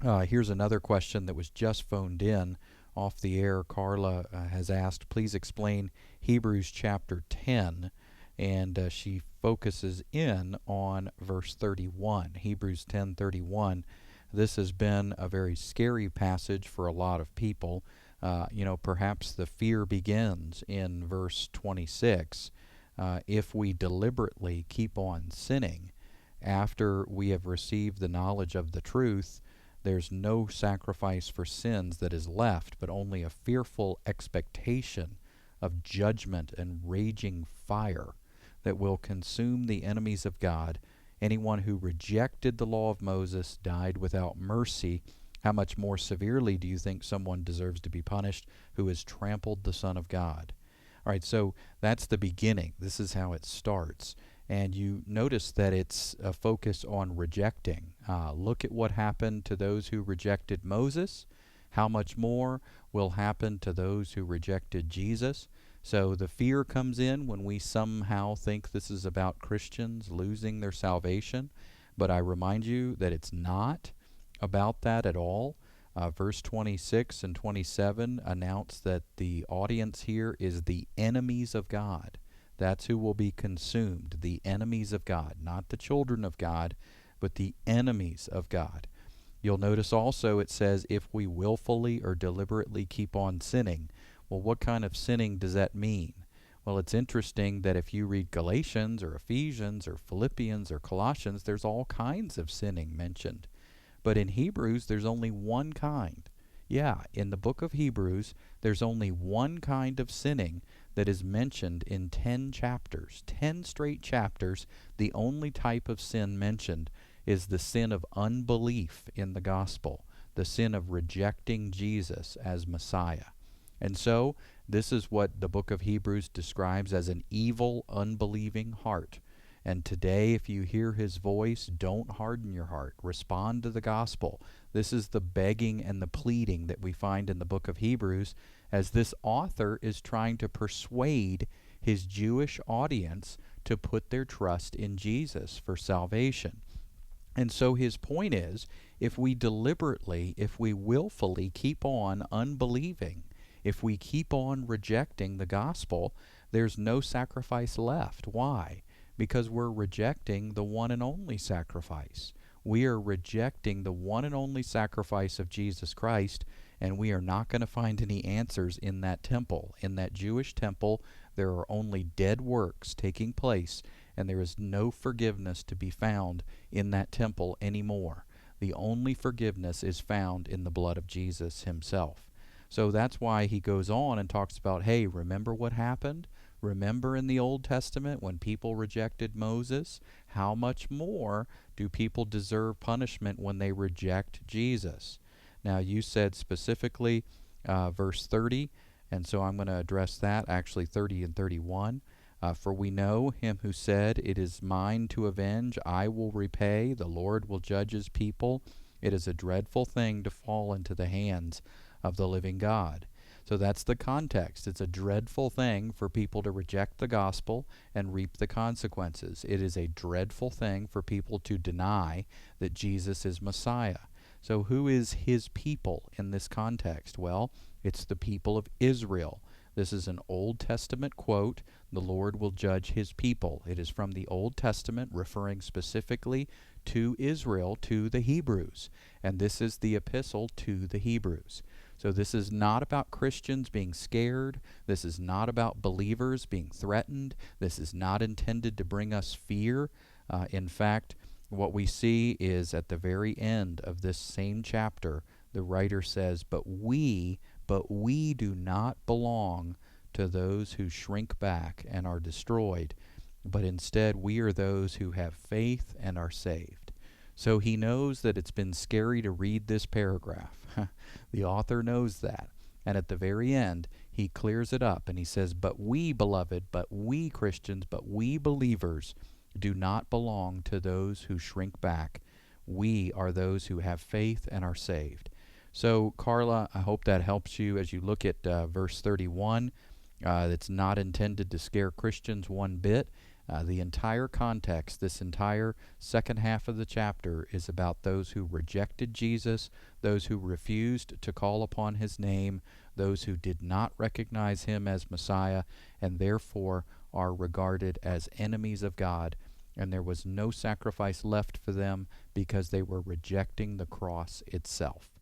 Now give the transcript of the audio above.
Here's another question that was just phoned in off the air. Carla has asked, please explain Hebrews chapter 10, and she focuses in on verse 31. Hebrews 10:31. This has been a very scary passage for a lot of people. Perhaps the fear begins in verse 26. If we deliberately keep on sinning after we have received the knowledge of the truth, there's no sacrifice for sins that is left, but only a fearful expectation of judgment and raging fire that will consume the enemies of God. Anyone who rejected the law of Moses died without mercy. How much more severely do you think someone deserves to be punished who has trampled the Son of God? All right, so that's the beginning. This is how it starts. And you notice that it's a focus on rejecting. Look at what happened to those who rejected Moses. How much more will happen to those who rejected Jesus? So the fear comes in when we somehow think this is about Christians losing their salvation. But I remind you that it's not about that at all. Verse 26 and 27 announce that the audience here is the enemies of God. That's who will be consumed, the enemies of God, not the children of God, but the enemies of God. You'll notice also it says if we willfully or deliberately keep on sinning. Well, what kind of sinning does that mean? Well, it's interesting that if you read Galatians or Ephesians or Philippians or Colossians, there's all kinds of sinning mentioned. But in Hebrews, there's only one kind. Yeah, in the book of Hebrews, there's only one kind of sinning that is mentioned in 10 chapters. 10 straight chapters. The only type of sin mentioned is the sin of unbelief in the gospel, the sin of rejecting Jesus as Messiah. And so, this is what the book of Hebrews describes as an evil, unbelieving heart. And today, if you hear his voice, don't harden your heart. Respond to the gospel. This is the begging and the pleading that we find in the book of Hebrews, as this author is trying to persuade his Jewish audience to put their trust in Jesus for salvation. And so his point is, if we deliberately, if we willfully keep on unbelieving, if we keep on rejecting the gospel, there's no sacrifice left. Why? Because we're rejecting the one and only sacrifice. We are rejecting the one and only sacrifice of Jesus Christ, and we are not going to find any answers in that temple. In that Jewish temple, there are only dead works taking place, and there is no forgiveness to be found in that temple anymore. The only forgiveness is found in the blood of Jesus himself. So that's why he goes on and talks about, hey, remember what happened? Remember in the Old Testament when people rejected Moses? How much more do people deserve punishment when they reject Jesus? Now, you said specifically verse 30, and so I'm going to address that, actually 30 and 31. For we know him who said, it is mine to avenge, I will repay, the Lord will judge his people. It is a dreadful thing to fall into the hands of the living God. So that's the context. It's a dreadful thing for people to reject the gospel and reap the consequences. It is a dreadful thing for people to deny that Jesus is Messiah. So who is his people in this context? Well, it's the people of Israel. This is an Old Testament quote. The Lord will judge his people. It is from the Old Testament, referring specifically to Israel, to the Hebrews. And this is the epistle to the Hebrews. So this is not about Christians being scared. This is not about believers being threatened. This is not intended to bring us fear. In fact, what we see is at the very end of this same chapter, the writer says, but we do not belong to those who shrink back and are destroyed, but instead we are those who have faith and are saved. So he knows that it's been scary to read this paragraph. The author knows that. And at the very end, he clears it up and he says, but we, beloved, but we Christians, but we believers do not belong to those who shrink back. We are those who have faith and are saved. So, Carla, I hope that helps you as you look at verse 31. It's not intended to scare Christians one bit. The entire context, this entire second half of the chapter, is about those who rejected Jesus, those who refused to call upon his name, those who did not recognize him as Messiah, and therefore are regarded as enemies of God. And there was no sacrifice left for them because they were rejecting the cross itself.